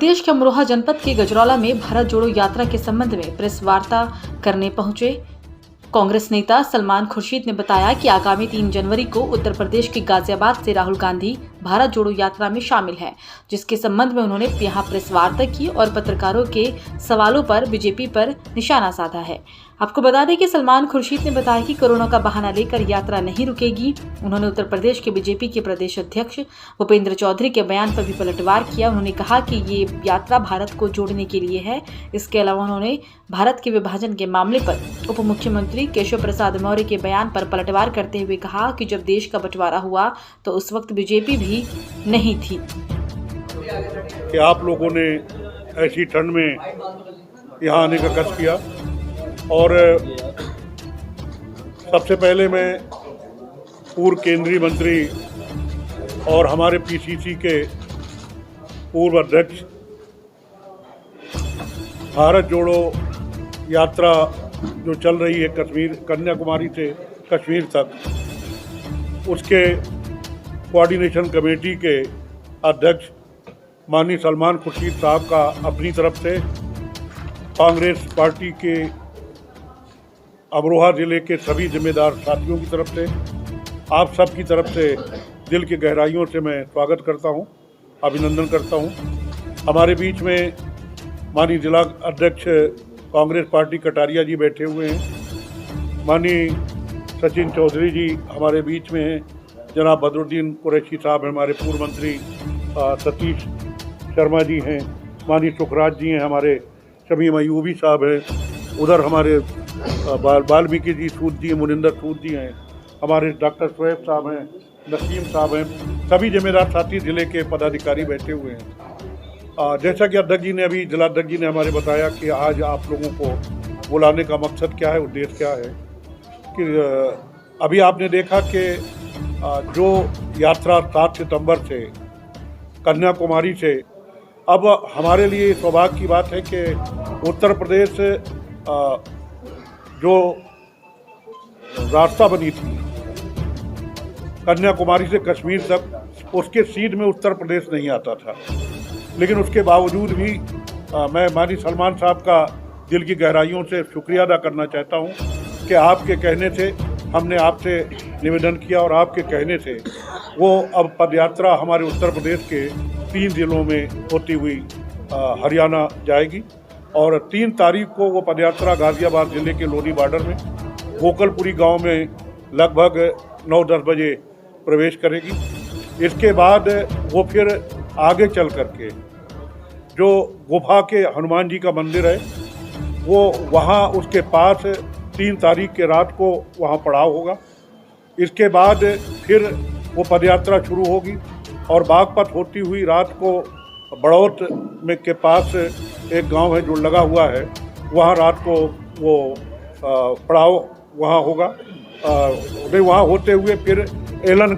प्रदेश के अमरोहा जनपद के गजरौला में भारत जोड़ो यात्रा के संबंध में प्रेस वार्ता करने पहुंचे कांग्रेस नेता सलमान खुर्शीद ने बताया कि आगामी 3 जनवरी को उत्तर प्रदेश के गाजियाबाद से राहुल गांधी भारत जोड़ो यात्रा में शामिल हैं, जिसके संबंध में उन्होंने यहां प्रेस वार्ता की और पत्रकारों के सवालों पर बीजेपी पर निशाना साधा है। आपको बता दें कि सलमान खुर्शीद ने बताया कि कोरोना का बहाना लेकर यात्रा नहीं रुकेगी। उन्होंने उत्तर प्रदेश के बीजेपी के प्रदेश अध्यक्ष भूपेंद्र चौधरी के बयान पर भी पलटवार किया। उन्होंने कहा कि ये यात्रा भारत को जोड़ने के लिए है। इसके अलावा उन्होंने भारत के विभाजन के मामले पर उप मुख्यमंत्री केशव प्रसाद मौर्य के बयान पर पलटवार करते हुए कहा कि जब देश का बंटवारा हुआ तो उस वक्त बीजेपी भी नहीं थी। कि आप लोगों ने ऐसी ठंड में यहाँ आने का कष्ट किया और सबसे पहले मैं पूर्व केंद्रीय मंत्री और हमारे पीसीसी के पूर्व अध्यक्ष भारत जोड़ो यात्रा जो चल रही है कश्मीर कन्याकुमारी से कश्मीर तक, उसके कोऑर्डिनेशन कमेटी के अध्यक्ष माननीय सलमान खुर्शीद साहब का अपनी तरफ से, कांग्रेस पार्टी के अमरोहा ज़िले के सभी जिम्मेदार साथियों की तरफ से, आप सब की तरफ से दिल की गहराइयों से मैं स्वागत करता हूं, अभिनंदन करता हूं। हमारे बीच में माननीय जिला अध्यक्ष कांग्रेस पार्टी कटारिया जी बैठे हुए हैं, माननीय सचिन चौधरी जी हमारे बीच में हैं, जनाब बदरुद्दीन कुरैशी साहब हमारे पूर्व मंत्री, सतीश शर्मा जी हैं, माननीय सुखराज जी हैं, हमारे शमीम अयूबी साहब हैं, उधर हमारे वाल्मीकि जी सूद जी, मुनिंदर सूद जी हैं, हमारे डॉक्टर शोएब साहब हैं, नसीम साहब हैं, सभी जिम्मेदार साथी जिले के पदाधिकारी बैठे हुए हैं। जैसा कि अध्यक्ष जी ने अभी जिलाध्यक्ष जी ने हमारे बताया कि आज आप लोगों को बुलाने का मकसद क्या है, उद्देश्य क्या है, कि अभी आपने देखा कि जो यात्रा 7 सितंबर से कन्याकुमारी से, अब हमारे लिए सौभाग्य की बात है कि उत्तर प्रदेश जो रास्ता बनी थी कन्याकुमारी से कश्मीर तक, उसके सीध में उत्तर प्रदेश नहीं आता था, लेकिन उसके बावजूद भी मैं माननीय सलमान साहब का दिल की गहराइयों से शुक्रिया अदा करना चाहता हूं कि आपके कहने से हमने आपसे निवेदन किया और आपके कहने से वो अब पदयात्रा हमारे उत्तर प्रदेश के 3 जिलों में होती हुई हरियाणा जाएगी और 3 तारीख को वो पदयात्रा गाजियाबाद ज़िले के लोनी बॉर्डर में गोकलपुरी गांव में लगभग 9-10 बजे प्रवेश करेगी। इसके बाद वो फिर आगे चल करके जो गुफा के हनुमान जी का मंदिर है, वो वहाँ उसके पास 3 तारीख के रात को वहाँ पड़ाव होगा। इसके बाद फिर वो पदयात्रा शुरू होगी और बागपत होती हुई रात को बड़ौत में के पास एक गांव है जो लगा हुआ है, वहाँ रात को वो पड़ाव वहाँ होगा। वहाँ होते हुए फिर एलन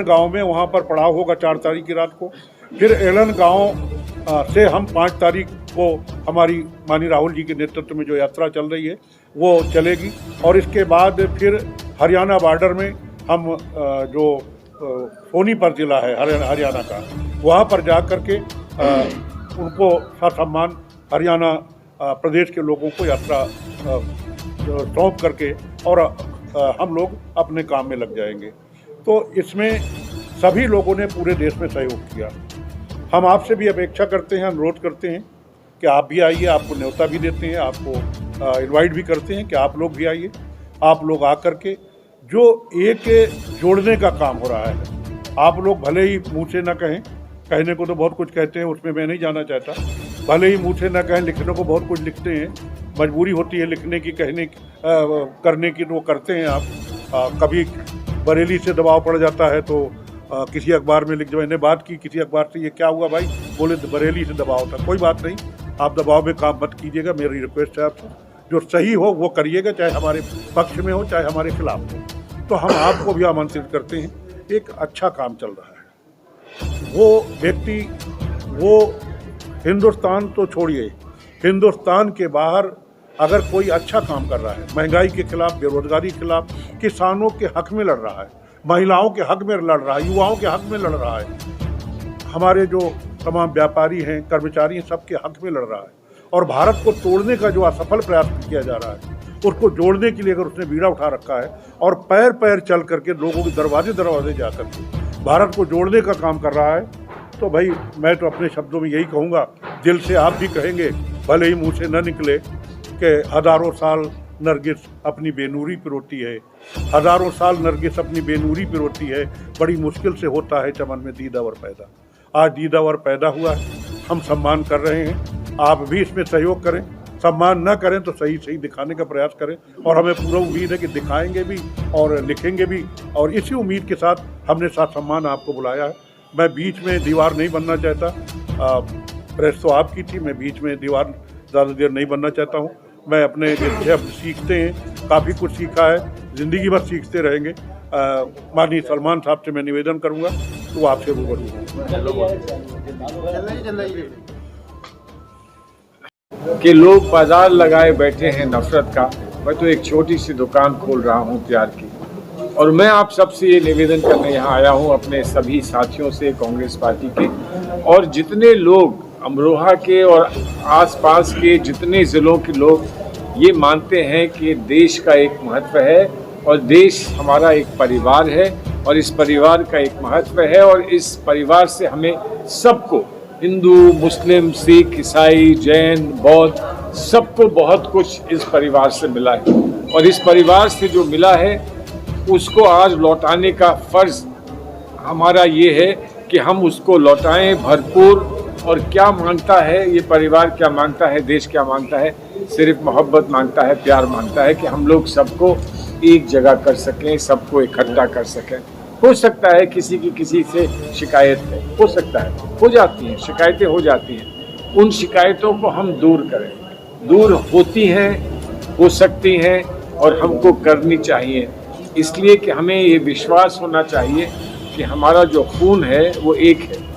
गांव में वहाँ पर पड़ाव होगा 4 तारीख की रात को। फिर एलन गांव से हम 5 तारीख को हमारी माननीय राहुल जी के नेतृत्व में जो यात्रा चल रही है वो चलेगी और इसके बाद फिर हरियाणा बॉर्डर में हम जो सोनीपत जिला है हरियाणा का, वहाँ पर जा कर के उनको ससम्मान हरियाणा प्रदेश के लोगों को यात्रा सौंप करके और हम लोग अपने काम में लग जाएंगे। तो इसमें सभी लोगों ने पूरे देश में सहयोग किया। हम आपसे भी अपेक्षा करते हैं, अनुरोध करते हैं कि आप भी आइए, आपको न्योता भी देते हैं, आपको इनवाइट भी करते हैं कि आप लोग भी आइए। आप लोग आकर के जो एक जोड़ने का काम हो रहा है, आप लोग भले ही मुँह से न कहें, कहने को तो बहुत कुछ कहते हैं, उसमें मैं नहीं जाना चाहता, भले ही मुँह से न कहें, लिखने को बहुत कुछ लिखते हैं, मजबूरी होती है लिखने की, कहने करने की, तो वो करते हैं आप। कभी बरेली से दबाव पड़ जाता है तो किसी अखबार में लिख, मैंने बात की किसी अखबार से, ये क्या हुआ भाई, बोले बरेली से दबाव था। कोई बात नहीं, आप दबाव में काम मत कीजिएगा, मेरी रिक्वेस्ट है आपसे, जो सही हो वो करिएगा, चाहे हमारे पक्ष में हो चाहे हमारे खिलाफ हो। तो हम आपको भी आमंत्रित करते हैं, एक अच्छा काम चल रहा है। वो व्यक्ति, वो हिंदुस्तान तो छोड़िए, हिंदुस्तान के बाहर अगर कोई अच्छा काम कर रहा है, महंगाई के खिलाफ, बेरोजगारी के खिलाफ, किसानों के हक में लड़ रहा है, महिलाओं के हक में लड़ रहा है, युवाओं के हक में लड़ रहा है, हमारे जो तमाम व्यापारी हैं, कर्मचारी हैं, सबके हक में लड़ रहा है। और भारत को तोड़ने का जो असफल प्रयास किया जा रहा है, उसको जोड़ने के लिए अगर उसने बीड़ा उठा रखा है और पैर पैर चल करके लोगों के दरवाजे दरवाजे जा करके भारत को जोड़ने का काम कर रहा है, तो भाई मैं तो अपने शब्दों में यही कहूँगा, दिल से आप भी कहेंगे, भले ही मुँह से न निकले, कि हज़ारों साल नरगिस अपनी बेनूरी पिरोती है, हज़ारों साल नरगिस अपनी बेनूरी पिरोती है, बड़ी मुश्किल से होता है चमन में दीदावर पैदा। आज दीदावर पैदा हुआ है, हम सम्मान कर रहे हैं, आप भी इसमें सहयोग करें, सम्मान न करें तो सही सही दिखाने का प्रयास करें, और हमें पूरा उम्मीद है कि दिखाएंगे भी और लिखेंगे भी, और इसी उम्मीद के साथ हमने साथ सम्मान आपको बुलाया है। मैं बीच में दीवार नहीं बनना चाहता, प्रेस तो आपकी थी, मैं बीच में दीवार ज़्यादा देर नहीं बनना चाहता हूँ। मैं अपने जिससे हम सीखते हैं, काफ़ी कुछ सीखा है, ज़िंदगी भर सीखते रहेंगे। माननीय सलमान साहब से मैं निवेदन करूँगा तो आपसे रूबरू कि लोग बाजार लगाए बैठे हैं नफरत का। मैं तो एक छोटी सी दुकान खोल रहा हूँ प्यार की, और मैं आप सबसे ये निवेदन करने यहाँ आया हूँ, अपने सभी साथियों से, कांग्रेस पार्टी के और जितने लोग अमरोहा के और आसपास के जितने ज़िलों के लोग ये मानते हैं कि देश का एक महत्व है और देश हमारा एक परिवार है और इस परिवार का एक महत्व है, और इस परिवार से हमें सबको, हिंदू, मुस्लिम, सिख, ईसाई, जैन, बौद्ध, सबको बहुत कुछ इस परिवार से मिला है, और इस परिवार से जो मिला है उसको आज लौटाने का फ़र्ज़ हमारा ये है कि हम उसको लौटाएं भरपूर। और क्या मांगता है ये परिवार, क्या मांगता है देश, क्या मांगता है, सिर्फ मोहब्बत मांगता है, प्यार मांगता है कि हम लोग सबको एक जगह कर सकें, सबको इकट्ठा कर सकें। हो सकता है किसी की किसी से शिकायत है, हो सकता है, हो जाती हैं शिकायतें, हो जाती हैं, उन शिकायतों को हम दूर करें, दूर होती हैं, हो सकती हैं और हमको करनी चाहिए, इसलिए कि हमें ये विश्वास होना चाहिए कि हमारा जो खून है वो एक है।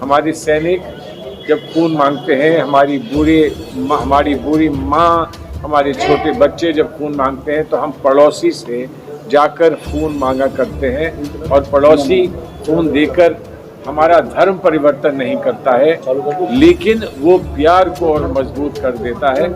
हमारे सैनिक जब खून मांगते हैं, हमारी बूढ़ी माँ, हमारे छोटे बच्चे जब खून मांगते हैं तो हम पड़ोसी से जाकर खून मांगा करते हैं, और पड़ोसी खून देकर हमारा धर्म परिवर्तन नहीं करता है, लेकिन वो प्यार को और मजबूत कर देता है।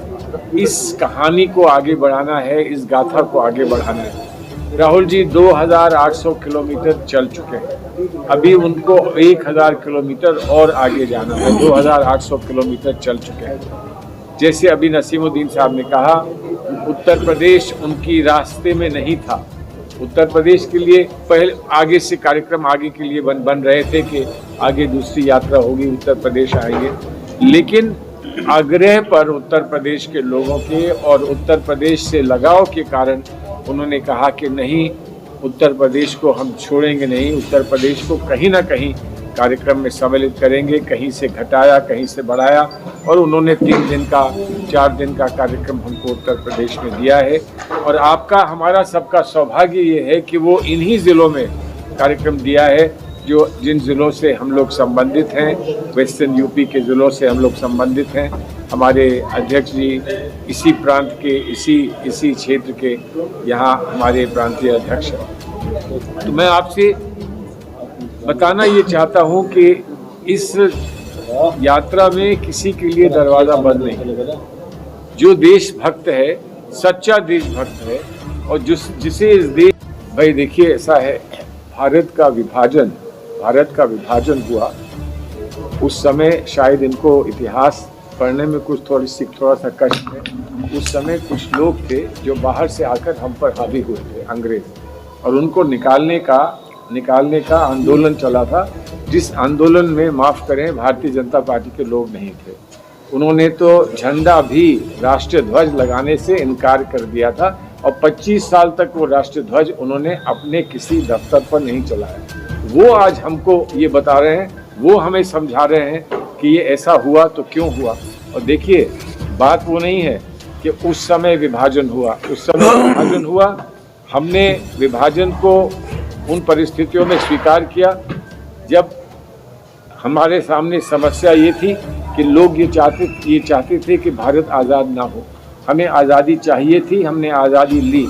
इस कहानी को आगे बढ़ाना है, इस गाथा को आगे बढ़ाना है। राहुल जी 2800 किलोमीटर चल चुके हैं, अभी उनको 1000 किलोमीटर और आगे जाना है। 2800 किलोमीटर चल चुके हैं। जैसे अभी नसीमुद्दीन साहब ने कहा, उत्तर प्रदेश उनकी रास्ते में नहीं था। उत्तर प्रदेश के लिए पहले आगे से कार्यक्रम आगे के लिए बन रहे थे कि आगे दूसरी यात्रा होगी, उत्तर प्रदेश आएंगे, लेकिन आग्रह पर उत्तर प्रदेश के लोगों के और उत्तर प्रदेश से लगाव के कारण उन्होंने कहा कि नहीं, उत्तर प्रदेश को हम छोड़ेंगे नहीं, उत्तर प्रदेश को कहीं ना कहीं कार्यक्रम में सम्मिलित करेंगे। कहीं से घटाया, कहीं से बढ़ाया, और उन्होंने 3 दिन का 4 दिन का कार्यक्रम हमको उत्तर प्रदेश में दिया है। और आपका, हमारा सबका सौभाग्य ये है कि वो इन्हीं ज़िलों में कार्यक्रम दिया है जो जिन ज़िलों से हम लोग संबंधित हैं, वेस्टर्न यूपी के ज़िलों से हम लोग संबंधित हैं। हमारे अध्यक्ष जी इसी प्रांत के, इसी क्षेत्र के यहाँ हमारे प्रांतीय अध्यक्ष हैं। तो मैं आपसे बताना ये चाहता हूँ कि इस यात्रा में किसी के लिए दरवाज़ा बंद नहीं। जो देशभक्त है, सच्चा देशभक्त है, और जिसे इस देश, भाई देखिए ऐसा है, भारत का विभाजन हुआ उस समय, शायद इनको इतिहास पढ़ने में कुछ थोड़ा सा कष्ट है। उस समय कुछ लोग थे जो बाहर से आकर हम पर हावी हुए थे, अंग्रेज, और उनको निकालने का आंदोलन चला था, जिस आंदोलन में, माफ़ करें, भारतीय जनता पार्टी के लोग नहीं थे। उन्होंने तो झंडा भी, राष्ट्रीय ध्वज लगाने से इनकार कर दिया था, और 25 साल तक वो राष्ट्रीय ध्वज उन्होंने अपने किसी दफ्तर पर नहीं चलाया। वो आज हमको ये बता रहे हैं, वो हमें समझा रहे हैं कि ये ऐसा हुआ तो क्यों हुआ। और देखिए, बात वो नहीं है कि उस समय विभाजन हुआ, हमने विभाजन को उन परिस्थितियों में स्वीकार किया जब हमारे सामने समस्या ये थी कि लोग ये चाहते थे कि भारत आज़ाद ना हो। हमें आज़ादी चाहिए थी, हमने आज़ादी ली।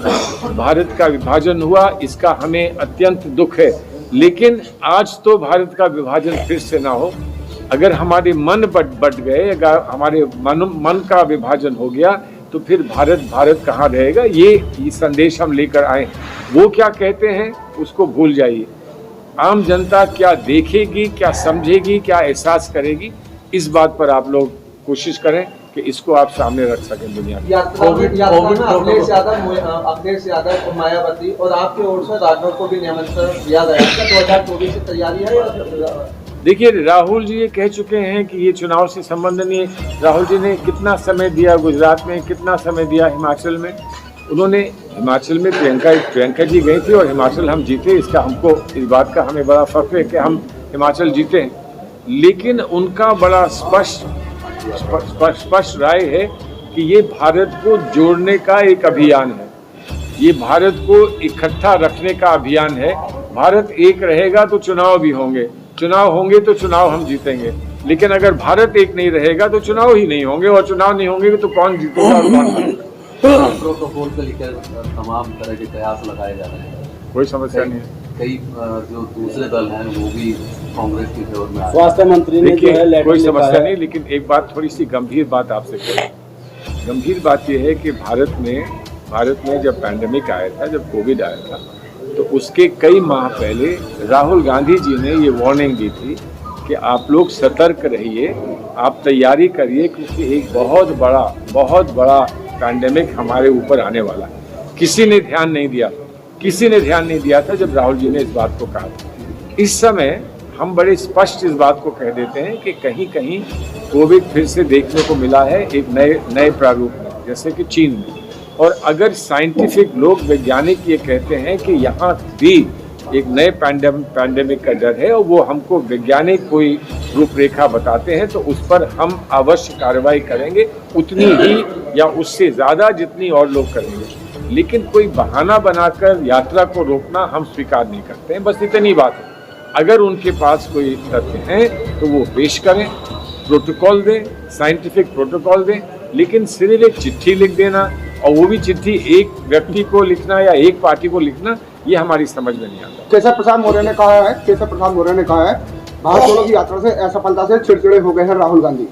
भारत का विभाजन हुआ, इसका हमें अत्यंत दुख है, लेकिन आज तो भारत का विभाजन फिर से ना हो। अगर हमारे मन बट गए, अगर हमारे मन का विभाजन हो गया तो फिर भारत कहाँ रहेगा। ये संदेश हम लेकर आए। वो क्या कहते हैं उसको भूल जाइए। आम जनता क्या देखेगी, क्या समझेगी, क्या एहसास करेगी, इस बात पर आप लोग कोशिश करें कि इसको आप सामने रख सकें दुनिया में। अखिलेश यादव, मायावती और आपकी ओर से राजनाथ को भी निमंत्रण दिया गया है। 2024 की तैयारी है या? देखिए, राहुल जी ये कह चुके हैं कि ये चुनाव से संबंध नहीं है। राहुल जी ने कितना समय दिया गुजरात में, कितना समय दिया हिमाचल में। उन्होंने हिमाचल में प्रियंका जी गई थी और हिमाचल हम जीते। इसका हमको इस बात का हमें बड़ा फख्र है कि हम हिमाचल जीते हैं। लेकिन उनका बड़ा स्पष्ट राय है कि ये भारत को जोड़ने का एक अभियान है, ये भारत को इकट्ठा रखने का अभियान है। भारत एक रहेगा तो चुनाव भी होंगे, चुनाव होंगे तो चुनाव हम जीतेंगे। लेकिन अगर भारत एक नहीं रहेगा तो चुनाव ही नहीं होंगे, और चुनाव नहीं होंगे तो कौन जीतेगा और कौन हारेगा। प्रोटोकॉल को लेकर तमाम तरह के प्रयास लगाए जा रहे हैं। कोई समस्या नहीं है। कई जो दूसरे दल हैं वो भी कांग्रेस की फेवर में। स्वास्थ्य मंत्री ने जो है लेटर कोई लिखा समस्या है। नहीं, लेकिन एक बात, थोड़ी सी गंभीर बात आपसे करूं। गंभीर बात यह है कि भारत में जब पैंडेमिक आया था, जब कोविड आया था, तो उसके कई माह पहले राहुल गांधी जी ने ये वार्निंग दी थी कि आप लोग सतर्क रहिए, आप तैयारी करिए, क्योंकि एक बहुत बड़ा पैंडेमिक हमारे ऊपर आने वाला है। किसी ने ध्यान नहीं दिया था जब राहुल जी ने इस बात को कहा था। इस समय हम बड़े स्पष्ट इस बात को कह देते हैं कि कहीं कहीं कोविड फिर से देखने को मिला है एक नए प्रारूप में, जैसे कि चीन में। और अगर साइंटिफिक लोग, वैज्ञानिक ये कहते हैं कि यहाँ भी एक नए पैंडेमिक का डर है और वो हमको वैज्ञानिक कोई रूपरेखा बताते हैं, तो उस पर हम अवश्य कार्रवाई करेंगे, उतनी ही या उससे ज़्यादा जितनी और लोग करेंगे। लेकिन कोई बहाना बनाकर यात्रा को रोकना हम स्वीकार नहीं करते हैं। बस इतनी बात है। अगर उनके पास कोई तथ्य हैं तो वो पेश करें, प्रोटोकॉल दें, साइंटिफिक प्रोटोकॉल दें। लेकिन सिर्फ एक चिट्ठी लिख देना, और वो भी चिट्ठी एक व्यक्ति को लिखना या एक पार्टी को लिखना, ये हमारी समझ में नहीं आता। केशव प्रसाद मौर्य ने कहा है भारत जोड़ो की यात्रा से असफलता से चिड़चिड़े हो गए हैं राहुल गांधी।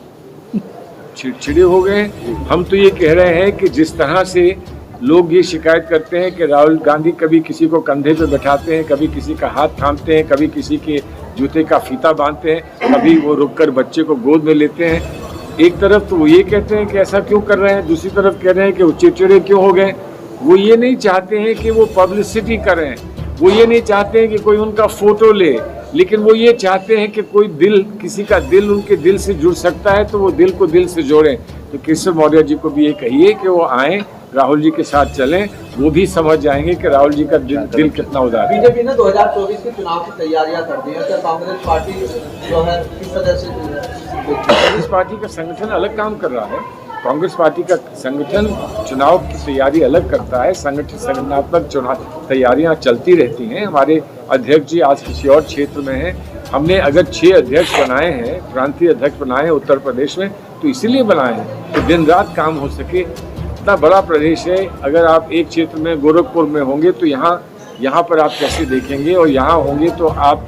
चिड़चिड़े हो गए हैं? हम तो ये कह रहे हैं कि जिस तरह से लोग ये शिकायत करते हैं कि राहुल गांधी कभी किसी को कंधे पे बैठाते हैं, कभी किसी का हाथ थामते हैं, कभी किसी के जूते का फीता बांधते हैं, कभी वो रुककर बच्चे को गोद में लेते हैं। एक तरफ तो वो ये कहते हैं कि ऐसा क्यों कर रहे हैं, दूसरी तरफ कह रहे हैं कि वो चिड़चिड़े क्यों हो गए। वो ये नहीं चाहते हैं कि वो पब्लिसिटी करें, वो ये नहीं चाहते हैं कि कोई उनका फोटो ले, लेकिन वो ये चाहते हैं कि कोई दिल, किसी का दिल उनके दिल से जुड़ सकता है तो वो दिल को दिल से जोड़ें। तो केशव मौर्य जी को भी ये कहिए कि वो आएँ, राहुल जी के साथ चलें, वो भी समझ जाएंगे कि राहुल जी का दिल कितना उदार है। बीजेपी ने 2024 के चुनाव की तैयारियां कर दी है, क्या कांग्रेस पार्टी जो है किस तरह से? कांग्रेस पार्टी का संगठन अलग काम कर रहा है। कांग्रेस पार्टी का संगठन चुनाव की तैयारी अलग करता है। संगठनात्मक चुनाव तैयारियां चलती रहती हैं। हमारे अध्यक्ष जी आज किसी और क्षेत्र में हैं। हमने अगर 6 अध्यक्ष बनाए हैं, प्रांतीय अध्यक्ष बनाए हैं उत्तर प्रदेश में, तो इसीलिए बनाए हैं कि दिन रात काम हो सके। इतना बड़ा प्रदेश है, अगर आप एक क्षेत्र में गोरखपुर में होंगे तो यहाँ पर आप कैसे देखेंगे, और यहाँ होंगे तो आप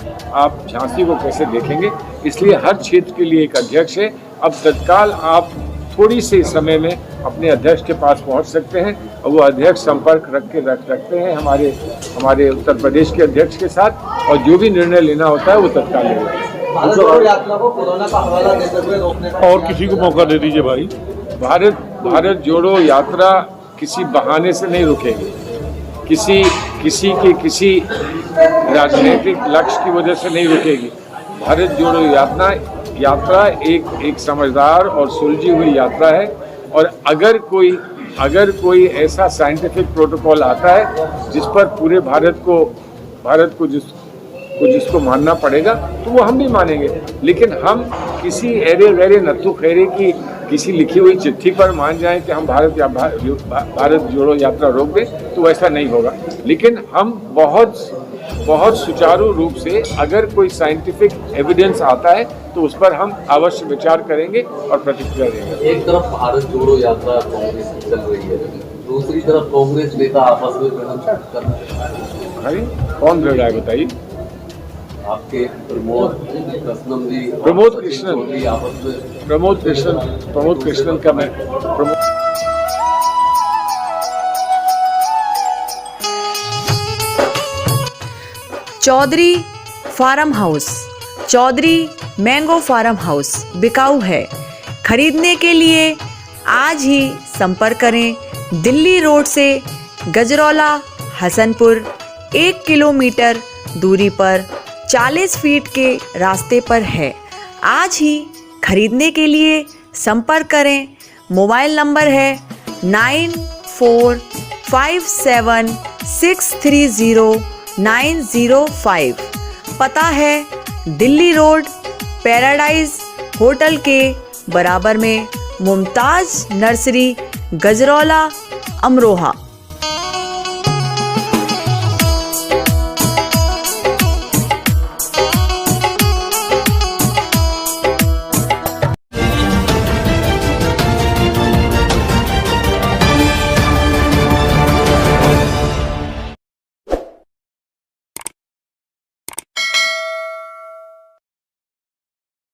झांसी को कैसे देखेंगे। इसलिए हर क्षेत्र के लिए एक अध्यक्ष है। अब तत्काल आप थोड़ी से समय में अपने अध्यक्ष के पास पहुंच सकते हैं, और वो अध्यक्ष संपर्क रखते हैं हमारे उत्तर प्रदेश के अध्यक्ष के साथ, और जो भी निर्णय लेना होता है वो तत्काल ले लेते हैं। भारत जोड़ो यात्रा को कोरोना का हवाला देते हुए रोकने का और किसी को मौका दे दीजिए भाई। भारत जोड़ो यात्रा किसी बहाने से नहीं रुकेगी, किसी राजनीतिक लक्ष्य की वजह से नहीं रुकेगी। भारत जोड़ो यात्रा एक समझदार और सुलझी हुई यात्रा है। और अगर कोई ऐसा साइंटिफिक प्रोटोकॉल आता है जिस पर पूरे भारत को जिसको मानना पड़ेगा, तो वो हम भी मानेंगे। लेकिन हम किसी ऐरे गैरे नत्थु खैरे की किसी लिखी हुई चिट्ठी पर मान जाएं कि हम भारत जोड़ो यात्रा रोक दें, तो वैसा नहीं होगा। लेकिन हम बहुत सुचारू रूप से अगर कोई साइंटिफिक एविडेंस आता है तो उस पर हम अवश्य विचार करेंगे और प्रतिक्रिया देंगे। एक तरफ भारत जोड़ो यात्रा कांग्रेस की चल रही है, दूसरी तरफ कांग्रेस नेता आपस में भिड़ंत कर रहे हैं। कौन लड़ रहा है बताइए? आपके प्रमोद कृष्णन जी, प्रमोद कृष्णन। चौधरी आपस में प्रमोद कृष्णन का मैं Chaudhary farmhouse, Chaudhary mango farmhouse बिकाऊ है। खरीदने के लिए आज ही संपर्क करें। दिल्ली रोड से गजरौला हसनपुर 1 किलोमीटर दूरी पर 40 फीट के रास्ते पर है। आज ही खरीदने के लिए संपर्क करें। मोबाइल नंबर है 9457630905। पता है दिल्ली रोड पैराडाइज होटल के बराबर में, मुमताज नर्सरी, गजरौला, अमरोहा।